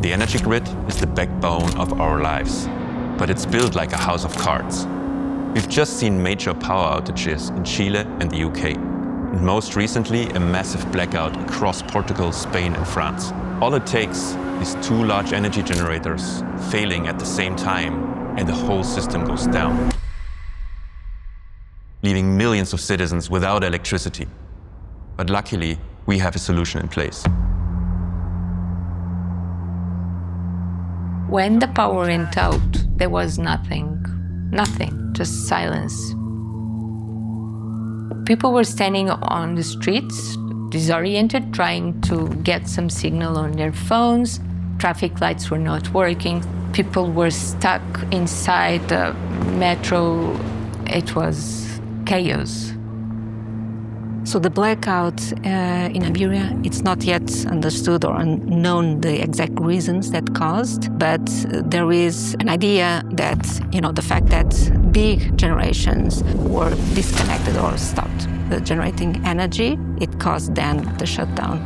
The energy grid is the backbone of our lives, but it's built like a house of cards. We've just seen major power outages in Chile and the UK, and most recently a massive blackout across Portugal, Spain and France. All it takes is 2 large energy generators failing at the same time and the whole system goes down, leaving millions of citizens without electricity. But luckily, we have a solution in place. When the power went out, there was nothing, just silence. People were standing on the streets, disoriented, trying to get some signal on their phones. Traffic lights were not working. People were stuck inside the metro. It was chaos. So the blackout in Iberia, it's not yet understood or known the exact reasons that caused, but there is an idea that, the fact that big generations were disconnected or stopped generating energy, it caused then the shutdown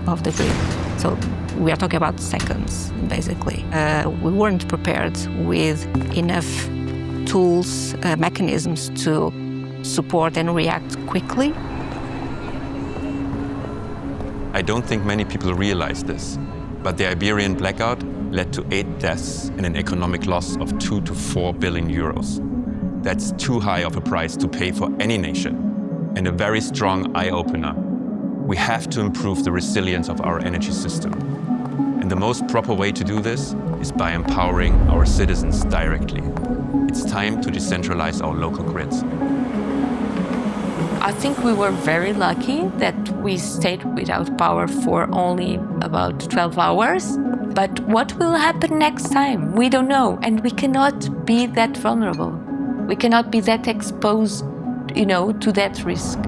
of the grid. So we are talking about seconds, basically. We weren't prepared with enough tools, mechanisms to support and react quickly. I don't think many people realize this, but the Iberian blackout led to 8 deaths and an economic loss of 2 to 4 billion euros. That's too high of a price to pay for any nation, and a very strong eye-opener. We have to improve the resilience of our energy system. And the most proper way to do this is by empowering our citizens directly. It's time to decentralize our local grids. I think we were very lucky that we stayed without power for only about 12 hours. But what will happen next time? We don't know, and we cannot be that vulnerable. We cannot be that exposed, to that risk.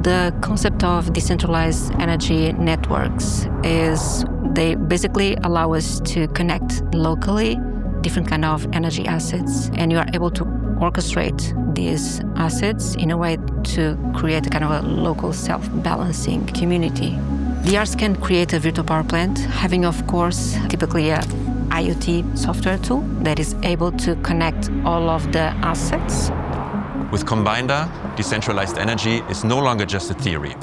The concept of decentralized energy networks is they basically allow us to connect locally different kind of energy assets, and you are able to orchestrate these assets in a way to create a kind of a local self-balancing community. DRs can create a virtual power plant, having, of course, typically a IoT software tool that is able to connect all of the assets. With Combinder, decentralized energy is no longer just a theory.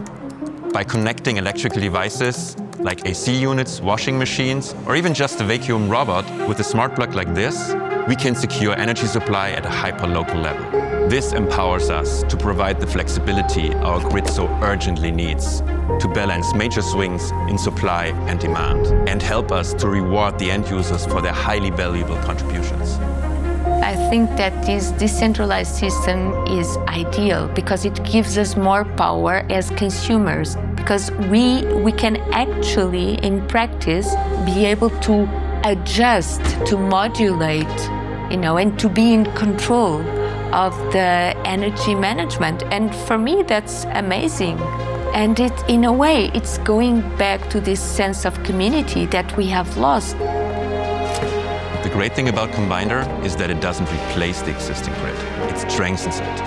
By connecting electrical devices like AC units, washing machines, or even just a vacuum robot with a smart plug like this, we can secure energy supply at a hyper-local level. This empowers us to provide the flexibility our grid so urgently needs, to balance major swings in supply and demand, and help us to reward the end users for their highly valuable contributions. I think that this decentralized system is ideal because it gives us more power as consumers, because we can actually, in practice, be able to adjust, to modulate, and to be in control of the energy management. And for me, that's amazing. And in a way, it's going back to this sense of community that we have lost. The great thing about Combinder is that it doesn't replace the existing grid, it strengthens it.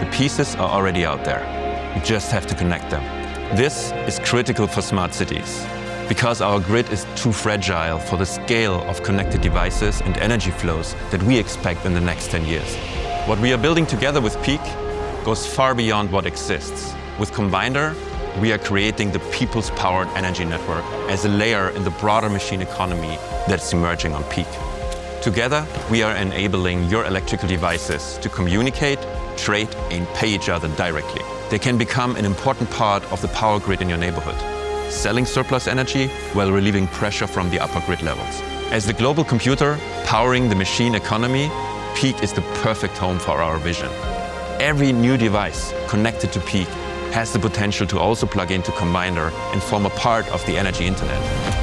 The pieces are already out there, we just have to connect them. This is critical for smart cities, because our grid is too fragile for the scale of connected devices and energy flows that we expect in the next 10 years. What we are building together with Peaq goes far beyond what exists. With Combinder, we are creating the people's powered energy network as a layer in the broader machine economy that's emerging on Peaq. Together, we are enabling your electrical devices to communicate, trade, and pay each other directly. They can become an important part of the power grid in your neighborhood, selling surplus energy while relieving pressure from the upper grid levels. As the global computer powering the machine economy, Peaq is the perfect home for our vision. Every new device connected to Peaq has the potential to also plug into Combinder and form a part of the energy internet.